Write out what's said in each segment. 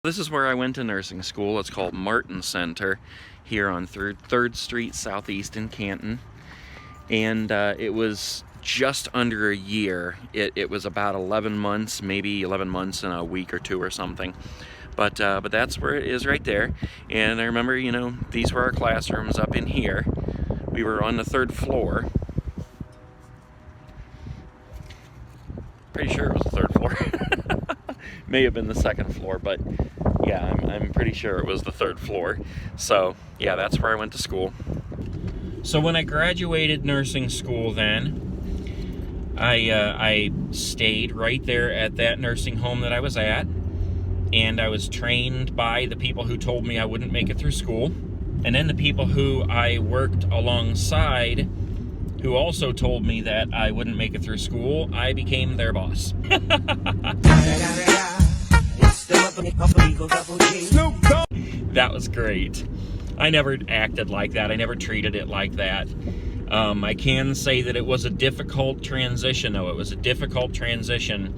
This is where I went to nursing school. It's called Martin Center here on 3rd Street Southeast in Canton. And it was just under a year. It was about 11 months, maybe 11 months and a week or two or something. But that's where it is right there. And I remember, you know, these were our classrooms up in here. We were on the 3rd floor. Pretty sure it was the 3rd floor. May have been the 2nd floor, but yeah, I'm pretty sure it was the 3rd floor. So yeah, that's where I went to school. So when I graduated nursing school then, I stayed right there at that nursing home that I was at, and I was trained by the people who told me I wouldn't make it through school, and then the people who I worked alongside who also told me that I wouldn't make it through school. I became their boss. That was great. I never acted like that. I never treated it like that. I can say that it was a difficult transition, though. It was a difficult transition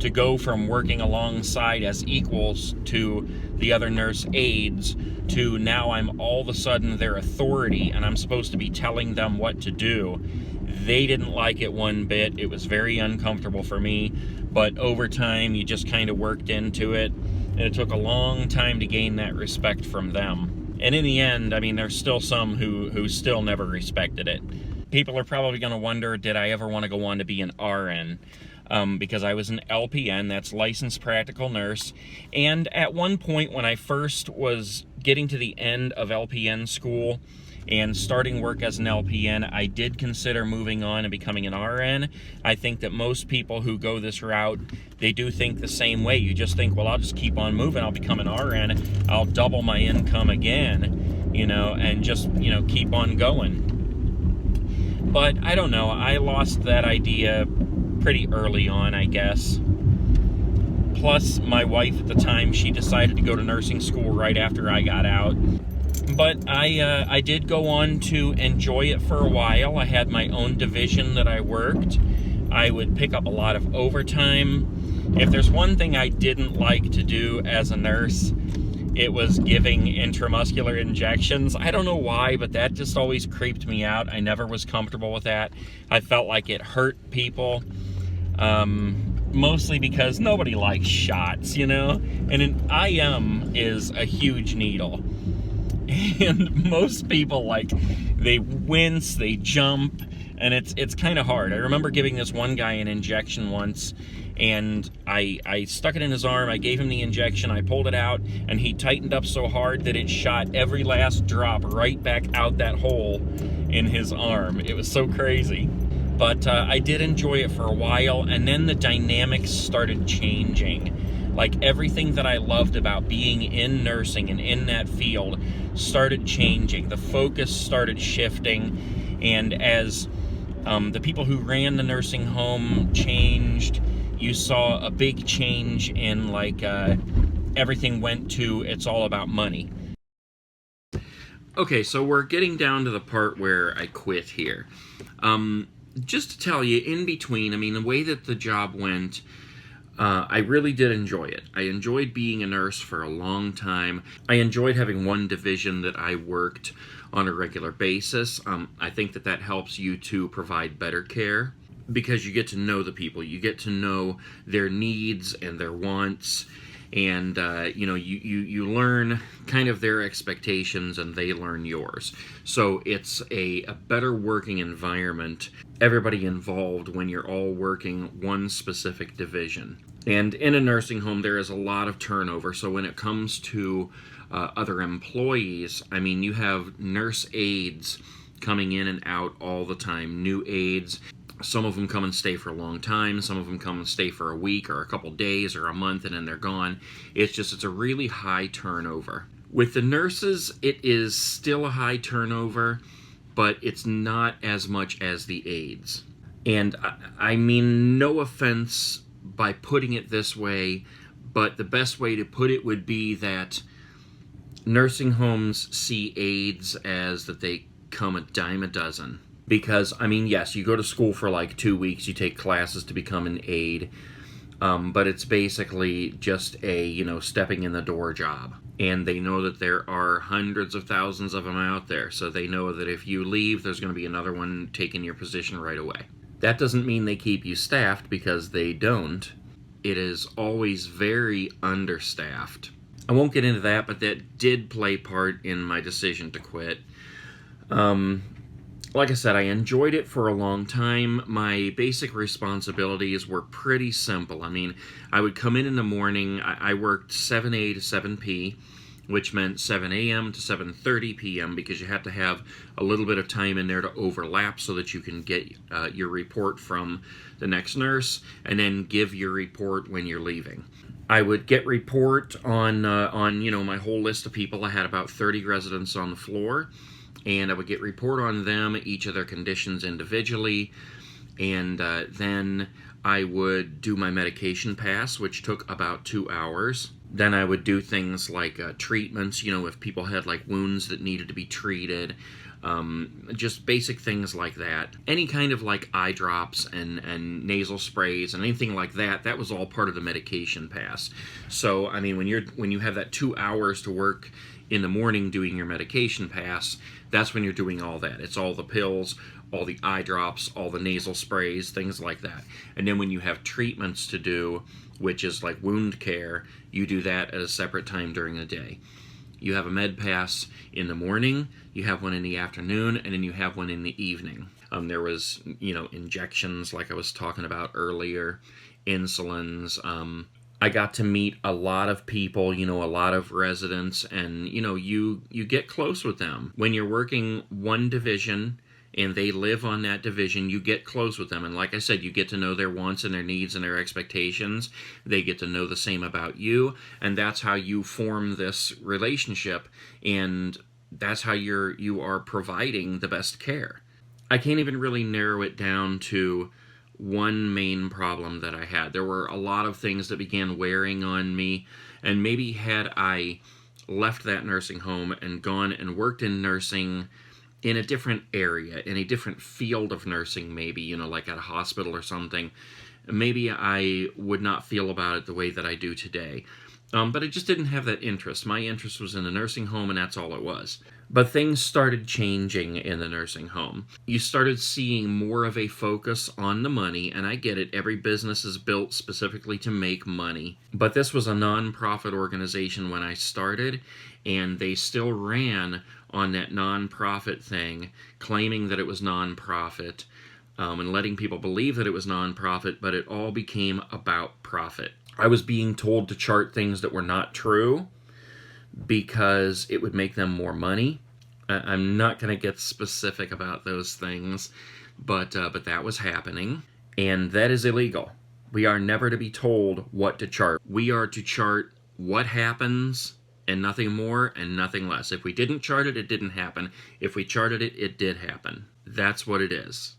to go from working alongside as equals to the other nurse aides to now I'm all of a sudden their authority and I'm supposed to be telling them what to do. They didn't like it one bit. It was very uncomfortable for me, but over time you just kind of worked into it, and it took a long time to gain that respect from them. And in the end, I mean, there's still some who still never respected it. People are probably going to wonder, did I ever want to go on to be an RN? Because I was an LPN, that's licensed practical nurse, and at one point when I first was getting to the end of LPN school and starting work as an LPN, I did consider moving on and becoming an RN. I think that most people who go this route, they do think the same way. You just think, well, I'll just keep on moving, I'll become an RN, I'll double my income again, you know, and just, you know, keep on going. But I don't know, I lost that idea pretty early on, I guess. Plus, my wife at the time, she decided to go to nursing school right after I got out. But I did go on to enjoy it for a while. I had my own division that I worked. I would pick up a lot of overtime. If there's one thing I didn't like to do as a nurse, it was giving intramuscular injections. I don't know why, but that just always creeped me out. I never was comfortable with that. I felt like it hurt people. Mostly because nobody likes shots, you know? And an IM is a huge needle. And most people, like, they wince, they jump, and it's kind of hard. I remember giving this one guy an injection once, and I stuck it in his arm, I gave him the injection, I pulled it out, and he tightened up so hard that it shot every last drop right back out that hole in his arm. It was so crazy. But I did enjoy it for a while, and then the dynamics started changing. Like, everything that I loved about being in nursing and in that field started changing. The focus started shifting, and as the people who ran the nursing home changed, you saw a big change in, like, everything went to, it's all about money. Okay, so we're getting down to the part where I quit here. Just to tell you, in between, I mean, the way that the job went, I really did enjoy it. I enjoyed being a nurse for a long time. I enjoyed having one division that I worked on a regular basis. I think that that helps you to provide better care because you get to know the people. You get to know their needs and their wants, and you know, you learn kind of their expectations and they learn yours. So it's a better working environment, everybody involved, when you're all working one specific division. And in a nursing home, there is a lot of turnover. So when it comes to other employees, I mean, you have nurse aides coming in and out all the time, new aides. Some of them come and stay for a long time. Some of them come and stay for a week or a couple days or a month, and then they're gone. It's a really high turnover. With the nurses, it is still a high turnover, but it's not as much as the aides. And I mean no offense by putting it this way, but the best way to put it would be that nursing homes see aides as that they come a dime a dozen. Because, I mean, yes, you go to school for like 2 weeks, you take classes to become an aide, but it's basically just a, stepping in the door job. And they know that there are hundreds of thousands of them out there, so they know that if you leave, there's going to be another one taking your position right away. That doesn't mean they keep you staffed, because they don't. It is always very understaffed. I won't get into that, but that did play part in my decision to quit. Like I said, I enjoyed it for a long time. My basic responsibilities were pretty simple. I mean, I would come in the morning. I worked 7A to 7P, which meant 7 a.m. to 7:30 p.m. because you have to have a little bit of time in there to overlap so that you can get your report from the next nurse and then give your report when you're leaving. I would get report on my whole list of people. I had about 30 residents on the floor. And I would get report on them, each of their conditions individually, and then I would do my medication pass, which took about 2 hours. Then I would do things like treatments, if people had like wounds that needed to be treated, just basic things like that. Any kind of like eye drops and nasal sprays and anything like that, that was all part of the medication pass. So, I mean, when you have that 2 hours to work in the morning doing your medication pass, that's when you're doing all that. It's all the pills, all the eye drops, all the nasal sprays, things like that. And then when you have treatments to do, which is like wound care, you do that at a separate time during the day. You have a med pass in the morning, you have one in the afternoon, and then you have one in the evening. There was, injections like I was talking about earlier, insulins. I got to meet a lot of people, a lot of residents, and, you get close with them. When you're working one division and they live on that division, you get close with them. And like I said, you get to know their wants and their needs and their expectations. They get to know the same about you, and that's how you form this relationship, and that's how you are providing the best care. I can't even really narrow it down to one main problem that I had. There were a lot of things that began wearing on me, and maybe had I left that nursing home and gone and worked in nursing in a different area, in a different field of nursing, maybe, like at a hospital or something, maybe I would not feel about it the way that I do today. But I just didn't have that interest. My interest was in the nursing home, and that's all it was. But things started changing in the nursing home. You started seeing more of a focus on the money, and I get it, every business is built specifically to make money. But this was a non-profit organization when I started, and they still ran on that non-profit thing, claiming that it was non-profit, and letting people believe that it was non-profit, but it all became about profit. I was being told to chart things that were not true because it would make them more money. I'm not going to get specific about those things, but that was happening, and that is illegal. We are never to be told what to chart. We are to chart what happens and nothing more and nothing less. If we didn't chart it, it didn't happen. If we charted it, it did happen. That's what it is.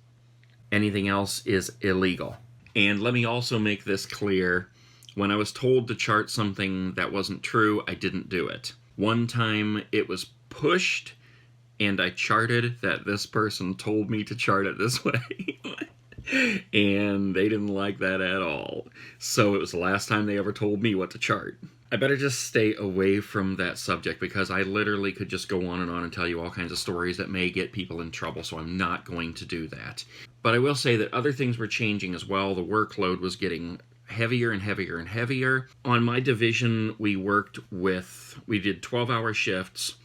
Anything else is illegal. And let me also make this clear. When I was told to chart something that wasn't true, I didn't do it. One time it was pushed, and I charted that this person told me to chart it this way. And they didn't like that at all. So it was the last time they ever told me what to chart. I better just stay away from that subject, because I literally could just go on and tell you all kinds of stories that may get people in trouble, so I'm not going to do that. But I will say that other things were changing as well. The workload was getting heavier and heavier and heavier. On my division, we did 12-hour shifts,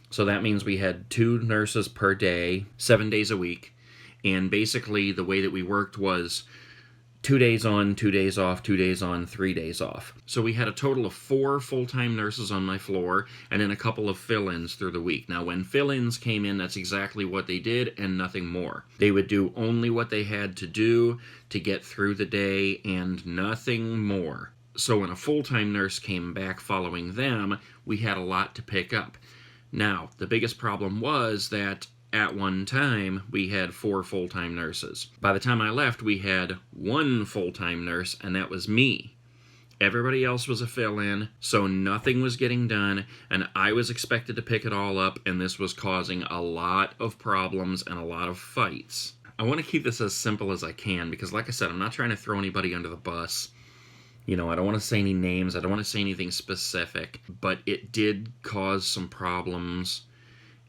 so that means we had 2 nurses per day, 7 days a week, and basically the way that we worked was 2 days on, 2 days off, 2 days on, 3 days off. So we had a total of 4 full-time nurses on my floor, and then a couple of fill-ins through the week. Now, when fill-ins came in, that's exactly what they did and nothing more. They would do only what they had to do to get through the day and nothing more. So when a full-time nurse came back following them, we had a lot to pick up. Now, the biggest problem was that at one time, we had 4 full-time nurses. By the time I left, we had 1 full-time nurse, and that was me. Everybody else was a fill-in, so nothing was getting done, and I was expected to pick it all up, and this was causing a lot of problems and a lot of fights. I want to keep this as simple as I can, because like I said, I'm not trying to throw anybody under the bus. You know, I don't want to say any names, I don't want to say anything specific, but it did cause some problems.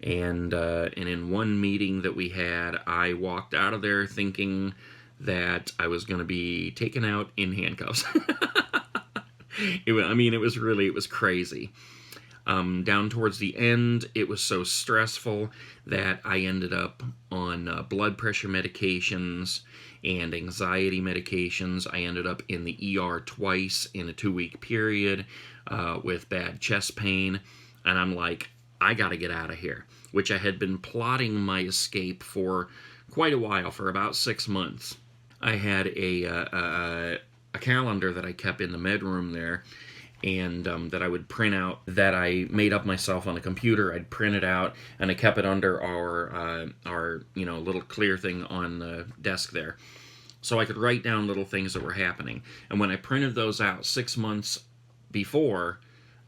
And in one meeting that we had, I walked out of there thinking that I was going to be taken out in handcuffs. It was crazy. Down towards the end, it was so stressful that I ended up on blood pressure medications and anxiety medications. I ended up in the ER twice in a 2-week period with bad chest pain. And I'm like, I gotta get out of here, which I had been plotting my escape for quite a while, for about 6 months. I had a calendar that I kept in the med room there, and that I would print out, that I made up myself on a computer. I'd print it out, and I kept it under our little clear thing on the desk there, so I could write down little things that were happening. And when I printed those out 6 months before,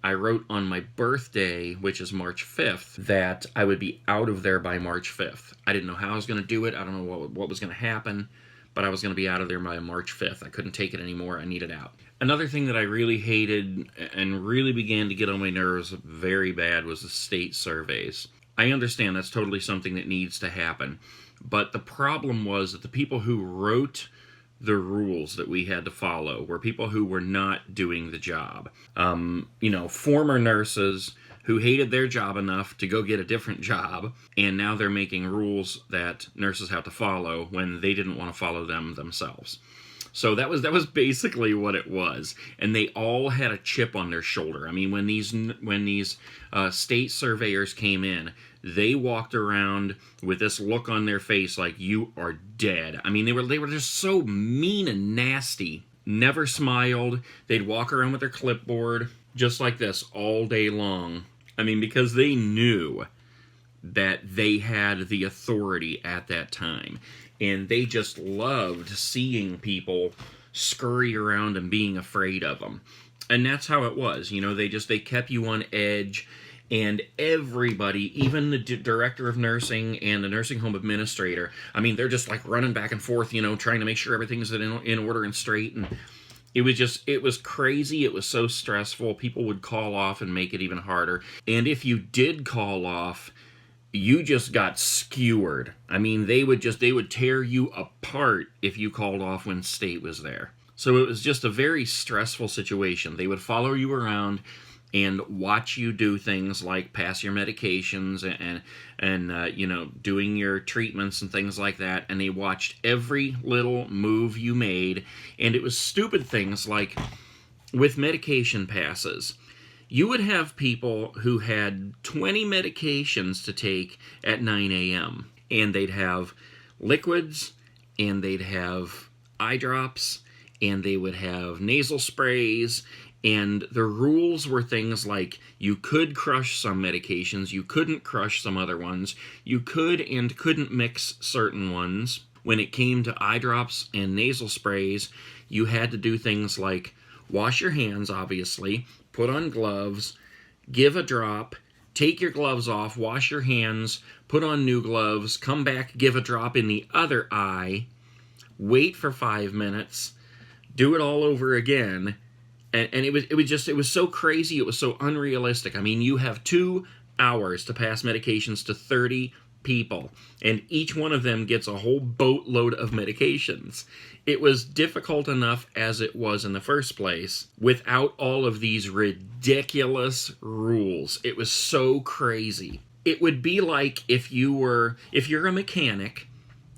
I wrote on my birthday, which is March 5th, that I would be out of there by March 5th. I didn't know how I was going to do it. I don't know what was going to happen, but I was going to be out of there by March 5th. I couldn't take it anymore. I needed out. Another thing that I really hated and really began to get on my nerves very bad was the state surveys. I understand that's totally something that needs to happen, but the problem was that the people who wrote the rules that we had to follow were people who were not doing the job. Former nurses who hated their job enough to go get a different job, and now they're making rules that nurses have to follow when they didn't want to follow them themselves. So that was basically what it was, and they all had a chip on their shoulder. I mean, when these state surveyors came in, they walked around with this look on their face like, you are dead. I mean, they were just so mean and nasty. Never smiled. They'd walk around with their clipboard just like this all day long. I mean, because they knew that they had the authority at that time. And they just loved seeing people scurry around and being afraid of them. And that's how it was. They kept you on edge. And everybody, even the director of nursing and the nursing home administrator, I mean, they're just like running back and forth, trying to make sure everything's in order and straight. And it was crazy. It was so stressful. People would call off and make it even harder. And if you did call off, you just got skewered. I mean, they would tear you apart if you called off when state was there. So it was just a very stressful situation. They would follow you around and watch you do things like pass your medications and doing your treatments and things like that. And they watched every little move you made. And it was stupid things like with medication passes. You would have people who had 20 medications to take at 9 a.m. And they'd have liquids, and they'd have eye drops, and they would have nasal sprays. And the rules were things like you could crush some medications, you couldn't crush some other ones, you could and couldn't mix certain ones. When it came to eye drops and nasal sprays, you had to do things like wash your hands, obviously, put on gloves, give a drop, take your gloves off, wash your hands, put on new gloves, come back, give a drop in the other eye, wait for 5 minutes, do it all over again. And it was so crazy, it was so unrealistic. I mean, you have 2 hours to pass medications to 30 people, and each one of them gets a whole boatload of medications. It was difficult enough as it was in the first place, without all of these ridiculous rules. It was so crazy. It would be like if you're a mechanic,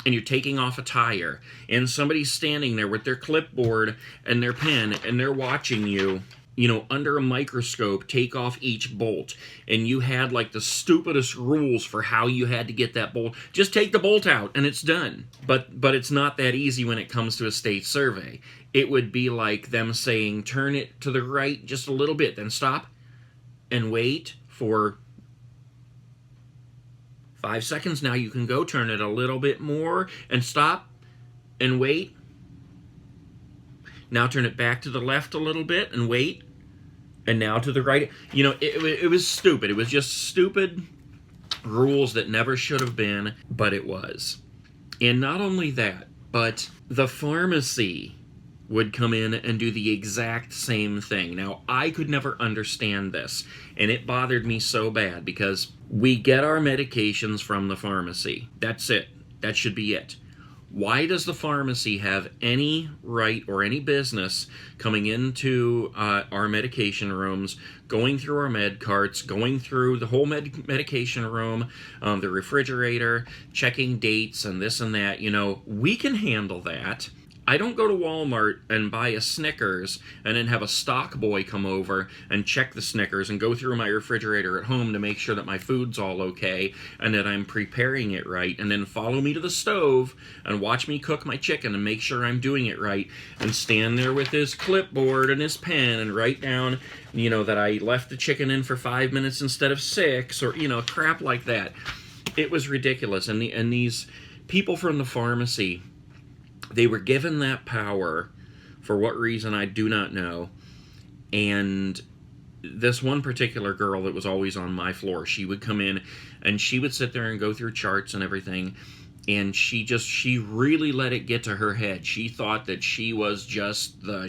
and you're taking off a tire, and somebody's standing there with their clipboard and their pen, and they're watching you, you know, under a microscope, take off each bolt, and you had like the stupidest rules for how you had to get that bolt. Just take the bolt out and it's done. But it's not that easy when it comes to a state survey. It would be like them saying, turn it to the right just a little bit, then stop and wait for 5 seconds. Now you can go, turn it a little bit more and stop and wait. Now turn it back to the left a little bit and wait. And now to the right. You know, it was stupid. It was just stupid rules that never should have been, but it was. And not only that, but the pharmacy would come in and do the exact same thing. Now, I could never understand this, and it bothered me so bad because we get our medications from the pharmacy. That's it. That should be it. Why does the pharmacy have any right or any business coming into our medication rooms, going through our med carts, going through the whole medication room, the refrigerator, checking dates and this and that? You know, we can handle that. I don't go to Walmart and buy a Snickers and then have a stock boy come over and check the Snickers and go through my refrigerator at home to make sure that my food's all okay and that I'm preparing it right, and then follow me to the stove and watch me cook my chicken and make sure I'm doing it right, and stand there with his clipboard and his pen and write down, you know, that I left the chicken in for 5 minutes instead of 6, or, you know, crap like that. It was ridiculous. And these people from the pharmacy, they were given that power for what reason I do not know. And this one particular girl that was always on my floor, she would come in and she would sit there and go through charts and everything, and she really let it get to her head. She thought that she was just the